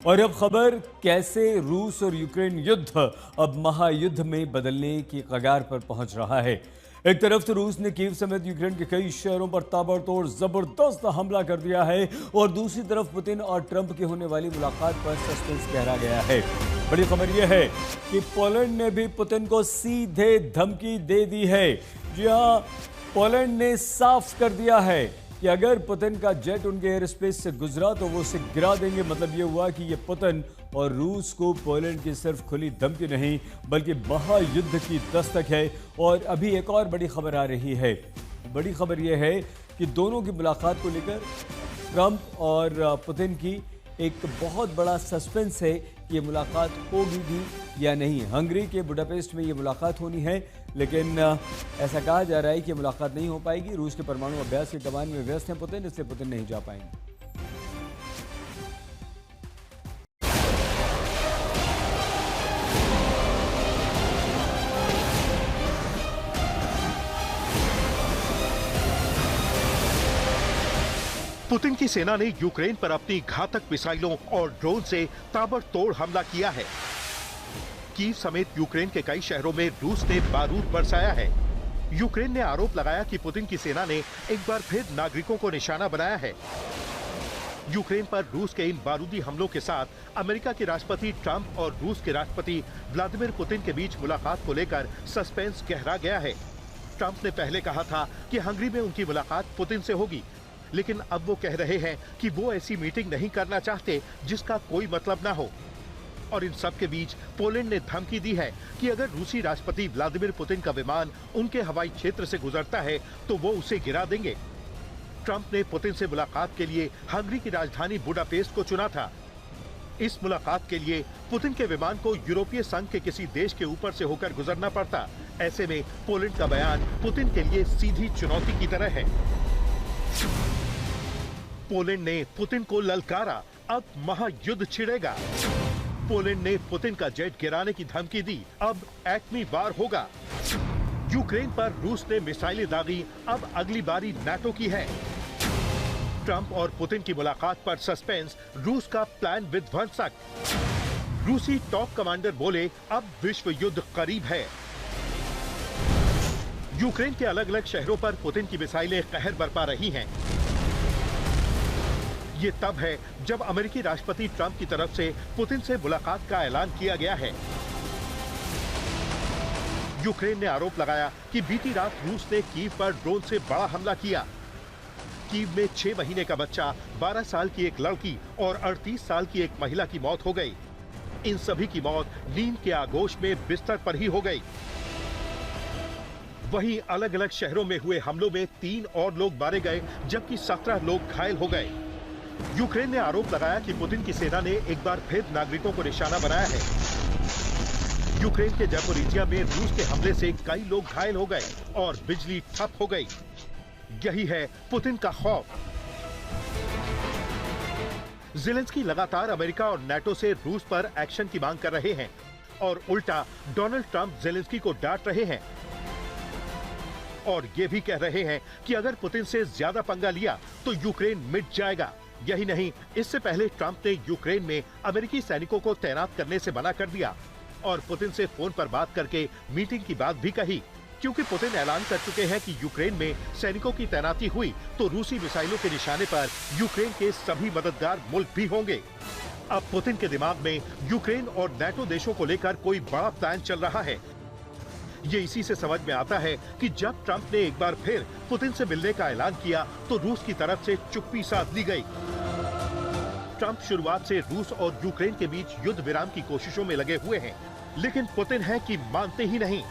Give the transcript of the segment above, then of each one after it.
और अब खबर कैसे रूस और यूक्रेन युद्ध अब महायुद्ध में बदलने की कगार पर पहुंच रहा है। एक तरफ तो रूस ने कीव समेत यूक्रेन के कई शहरों पर ताबड़तोड़ जबरदस्त हमला कर दिया है और दूसरी तरफ पुतिन और ट्रंप की होने वाली मुलाकात पर सस्पेंस गहरा गया है। बड़ी खबर यह है कि पोलैंड ने भी पुतिन को सीधे धमकी दे दी है। जी हां, पोलैंड ने साफ कर दिया है कि अगर पुतिन का जेट उनके एयर स्पेस से गुजरा तो वो उसे गिरा देंगे। मतलब ये हुआ कि ये पुतिन और रूस को पोलैंड की सिर्फ खुली धमकी नहीं बल्कि महायुद्ध की दस्तक है। और अभी एक और बड़ी खबर आ रही है। बड़ी खबर यह है कि दोनों की मुलाकात को लेकर ट्रंप और पुतिन की एक बहुत बड़ा सस्पेंस है कि ये मुलाकात होगी भी या नहीं। हंगरी के बुडापेस्ट में ये मुलाकात होनी है, लेकिन ऐसा कहा जा रहा है कि मुलाकात नहीं हो पाएगी। रूस के परमाणु अभ्यास की कमान में व्यस्त हैं पुतिन, इसलिए पुतिन नहीं जा पाएंगे। पुतिन की सेना ने यूक्रेन पर अपनी घातक मिसाइलों और ड्रोन से ताबड़तोड़ हमला किया है। कीव समेत यूक्रेन के कई शहरों में रूस ने बारूद बरसाया है। यूक्रेन ने आरोप लगाया कि पुतिन की सेना ने एक बार फिर नागरिकों को निशाना बनाया है। यूक्रेन पर रूस के इन बारूदी हमलों के साथ अमेरिका के राष्ट्रपति ट्रंप और रूस के राष्ट्रपति व्लादिमीर पुतिन के बीच मुलाकात को लेकर सस्पेंस गहरा गया है। ट्रंप ने पहले कहा था कि हंगरी में उनकी मुलाकात पुतिन से होगी, लेकिन अब वो कह रहे हैं कि वो ऐसी मीटिंग नहीं करना चाहते जिसका कोई मतलब ना हो। और इन सब के बीच पोलैंड ने धमकी दी है कि अगर रूसी राष्ट्रपति व्लादिमीर पुतिन का विमान उनके हवाई क्षेत्र से गुजरता है तो वो उसे गिरा देंगे। ट्रंप ने पुतिन से मुलाकात के लिए हंगरी की राजधानी बुडापेस्ट को चुना था। इस मुलाकात के लिए पुतिन के विमान को यूरोपीय संघ के किसी देश के ऊपर से होकर गुजरना पड़ता। ऐसे में पोलैंड का बयान पुतिन के लिए सीधी चुनौती की तरह है। पोलैंड ने पुतिन को ललकारा, अब महायुद्ध छिड़ेगा। पोलैंड ने पुतिन का जेट गिराने की धमकी दी, अब एटमी वार होगा। यूक्रेन पर रूस ने मिसाइलें दागी, अब अगली बारी नाटो की है। ट्रंप और पुतिन की मुलाकात पर सस्पेंस, रूस का प्लान विध्वंसक। रूसी टॉप कमांडर बोले, अब विश्व युद्ध करीब है। यूक्रेन के अलग अलग शहरों पर पुतिन की मिसाइलें कहर बरपा रही हैं। ये तब है जब अमेरिकी राष्ट्रपति ट्रंप की तरफ से पुतिन से मुलाकात का ऐलान किया गया है। यूक्रेन ने आरोप लगाया कि बीती रात रूस ने कीव पर ड्रोन से बड़ा हमला किया। कीव में 6 महीने का बच्चा, 12 साल की एक लड़की और 38 साल की एक महिला की मौत हो गई। इन सभी की मौत नींद के आगोश में बिस्तर पर ही हो गई। वहीं अलग अलग शहरों में हुए हमलों में 3 और लोग मारे गए, जबकि 17 लोग घायल हो गए। यूक्रेन ने आरोप लगाया कि पुतिन की सेना ने एक बार फिर नागरिकों को निशाना बनाया है। यूक्रेन के ज़पोरिज़िया में रूस के हमले से कई लोग घायल हो गए और बिजली ठप हो गई। यही है पुतिन का खौफ। ज़ेलेंस्की लगातार अमेरिका और नाटो से रूस पर एक्शन की मांग कर रहे हैं और उल्टा डोनाल्ड ट्रंप ज़ेलेंस्की को डांट रहे हैं और ये भी कह रहे हैं कि अगर पुतिन से ज्यादा पंगा लिया तो यूक्रेन मिट जाएगा। यही नहीं, इससे पहले ट्रंप ने यूक्रेन में अमेरिकी सैनिकों को तैनात करने से मना कर दिया और पुतिन से फोन पर बात करके मीटिंग की बात भी कही, क्योंकि पुतिन ऐलान कर चुके हैं कि यूक्रेन में सैनिकों की तैनाती हुई तो रूसी मिसाइलों के निशाने पर यूक्रेन के सभी मददगार मुल्क भी होंगे। अब पुतिन के दिमाग में यूक्रेन और नाटो देशों को लेकर कोई बड़ा प्लान चल रहा है। ये इसी से समझ में आता है कि जब ट्रंप ने एक बार फिर पुतिन से मिलने का ऐलान किया तो रूस की तरफ से चुप्पी साध ली गई। ट्रंप शुरुआत से रूस और यूक्रेन के बीच युद्ध विराम की कोशिशों में लगे हुए हैं, लेकिन पुतिन है कि मानते ही नहीं।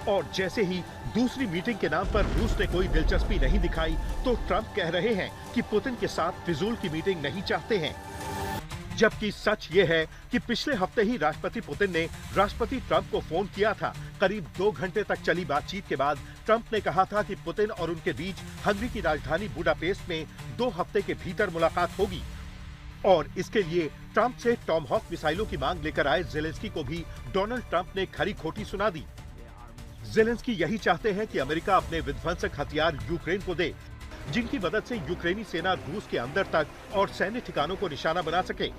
और जैसे ही दूसरी मीटिंग के नाम पर रूस ने कोई दिलचस्पी नहीं दिखाई तो ट्रंप कह रहे हैं कि पुतिन के साथ फिजूल की मीटिंग नहीं चाहते हैं। जबकि सच ये है कि पिछले हफ्ते ही राष्ट्रपति पुतिन ने राष्ट्रपति ट्रंप को फोन किया था। करीब 2 घंटे तक चली बातचीत के बाद ट्रंप ने कहा था कि पुतिन और उनके बीच हंगरी की राजधानी बुडापेस्ट में 2 हफ्ते के भीतर मुलाकात होगी। और इसके लिए ट्रंप से टॉमहॉक मिसाइलों की मांग लेकर आए ज़ेलेंस्की को भी डोनाल्ड ट्रंप ने खरी खोटी सुना दी। ज़ेलेंस्की यही चाहते हैं कि अमेरिका अपने विध्वंसक हथियार यूक्रेन को दे, जिनकी मदद से यूक्रेनी सेना रूस के अंदर तक और सैन्य ठिकानों को निशाना बना सके।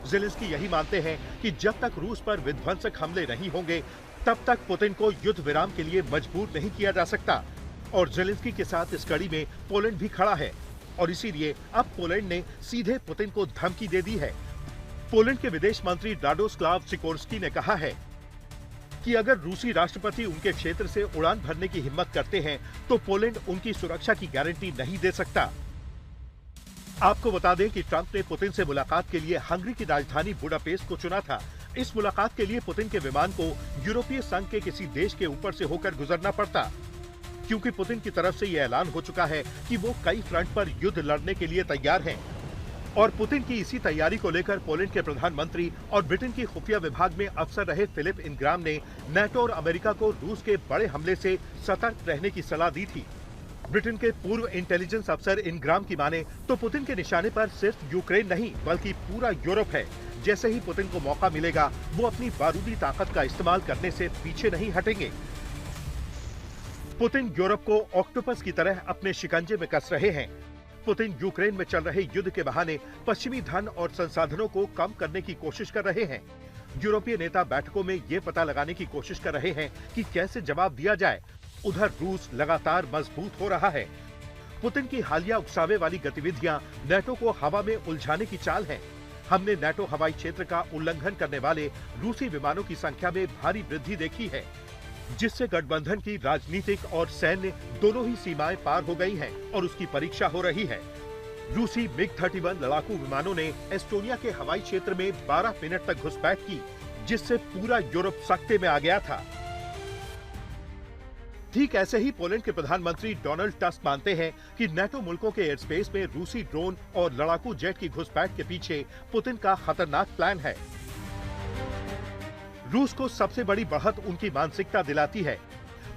जेलेंस्की यही मानते हैं कि जब तक रूस पर विध्वंसक हमले नहीं होंगे तब तक पुतिन को युद्ध विराम के लिए मजबूर नहीं किया जा सकता। और जेलेंस्की के साथ इस कड़ी में पोलैंड भी खड़ा है और इसीलिए अब पोलैंड ने सीधे पुतिन को धमकी दे दी है। पोलैंड के विदेश मंत्री राडोस्लाव सिकोर्स्की ने कहा है कि अगर रूसी राष्ट्रपति उनके क्षेत्र से उड़ान भरने की हिम्मत करते हैं तो पोलैंड उनकी सुरक्षा की गारंटी नहीं दे सकता। आपको बता दें कि ट्रंप ने पुतिन से मुलाकात के लिए हंगरी की राजधानी बुडापेस्ट को चुना था। इस मुलाकात के लिए पुतिन के विमान को यूरोपीय संघ के किसी देश के ऊपर से होकर गुजरना पड़ता, क्योंकि पुतिन की तरफ से यह ऐलान हो चुका है कि वो कई फ्रंट पर युद्ध लड़ने के लिए तैयार हैं। और पुतिन की इसी तैयारी को लेकर पोलैंड के प्रधानमंत्री और ब्रिटेन की खुफिया विभाग में अफसर रहे फिलिप इंग्राम ने नाटो और अमेरिका को रूस के बड़े हमले से सतर्क रहने की सलाह दी थी। ब्रिटेन के पूर्व इंटेलिजेंस अफसर इंग्राम की माने तो पुतिन के निशाने पर सिर्फ यूक्रेन नहीं बल्कि पूरा यूरोप है। जैसे ही पुतिन को मौका मिलेगा वो अपनी बारूदी ताकत का इस्तेमाल करने से पीछे नहीं हटेंगे। पुतिन यूरोप को ऑक्टोपस की तरह अपने शिकंजे में कस रहे हैं। पुतिन यूक्रेन में चल रहे युद्ध के बहाने पश्चिमी धन और संसाधनों को कम करने की कोशिश कर रहे हैं। यूरोपीय नेता बैठकों में ये पता लगाने की कोशिश कर रहे हैं कि कैसे जवाब दिया जाए। उधर रूस लगातार मजबूत हो रहा है। पुतिन की हालिया उकसावे वाली गतिविधियां नाटो को हवा में उलझाने की चाल है। हमने नाटो हवाई क्षेत्र का उल्लंघन करने वाले रूसी विमानों की संख्या में भारी वृद्धि देखी है, जिससे गठबंधन की राजनीतिक और सैन्य दोनों ही सीमाएं पार हो गई हैं और उसकी परीक्षा हो रही है। रूसी MiG-31 लड़ाकू विमानों ने एस्टोनिया के हवाई क्षेत्र में 12 मिनट तक घुसपैठ की, जिससे पूरा यूरोप सख्ते में आ गया था। ठीक ऐसे ही पोलैंड के प्रधानमंत्री डोनाल्ड टस्क मानते हैं कि नाटो मुल्कों के एयर स्पेस में रूसी ड्रोन और लड़ाकू जेट की घुसपैठ के पीछे पुतिन का खतरनाक प्लान है। रूस को सबसे बड़ी बढ़त उनकी मानसिकता दिलाती है।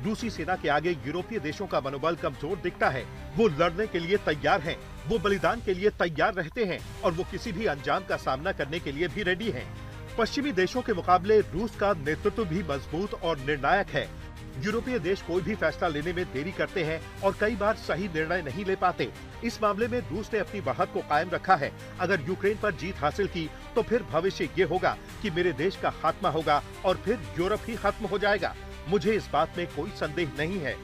रूसी सेना के आगे यूरोपीय देशों का मनोबल कमजोर दिखता है। वो लड़ने के लिए तैयार हैं, वो बलिदान के लिए तैयार रहते हैं और वो किसी भी अंजाम का सामना करने के लिए भी रेडी हैं। पश्चिमी देशों के मुकाबले रूस का नेतृत्व भी मजबूत और निर्णायक है। यूरोपीय देश कोई भी फैसला लेने में देरी करते हैं और कई बार सही निर्णय नहीं ले पाते। इस मामले में रूस ने अपनी बढ़त को कायम रखा है। अगर यूक्रेन पर जीत हासिल की तो फिर भविष्य ये होगा कि मेरे देश का खात्मा होगा और फिर यूरोप ही खत्म हो जाएगा। मुझे इस बात में कोई संदेह नहीं है।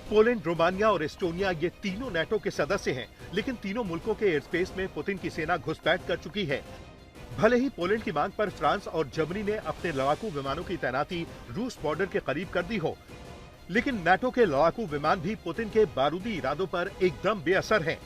पोलैंड, रोमानिया और एस्टोनिया ये तीनों नाटो के सदस्य हैं, लेकिन तीनों मुल्कों के एयर स्पेस में पुतिन की सेना घुसपैठ कर चुकी है। भले ही पोलैंड की मांग पर फ्रांस और जर्मनी ने अपने लड़ाकू विमानों की तैनाती रूस बॉर्डर के करीब कर दी हो, लेकिन नाटो के लड़ाकू विमान भी पुतिन के बारूदी इरादों पर एकदम बेअसर हैं।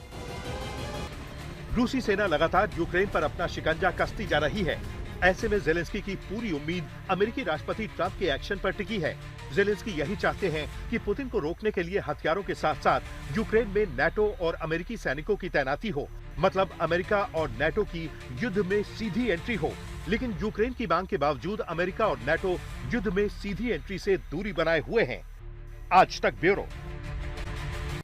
रूसी सेना लगातार यूक्रेन पर अपना शिकंजा कसती जा रही है। ऐसे में जेलेंस्की की पूरी उम्मीद अमेरिकी राष्ट्रपति ट्रंप के एक्शन पर टिकी है। जेलेंस्की यही चाहते हैं कि पुतिन को रोकने के लिए हथियारों के साथ साथ यूक्रेन में नाटो और अमेरिकी सैनिकों की तैनाती हो, मतलब अमेरिका और नाटो की युद्ध में सीधी एंट्री हो। लेकिन यूक्रेन की मांग के बावजूद अमेरिका और नाटो युद्ध में सीधी एंट्री से दूरी बनाए हुए हैं। आज तक ब्यूरो।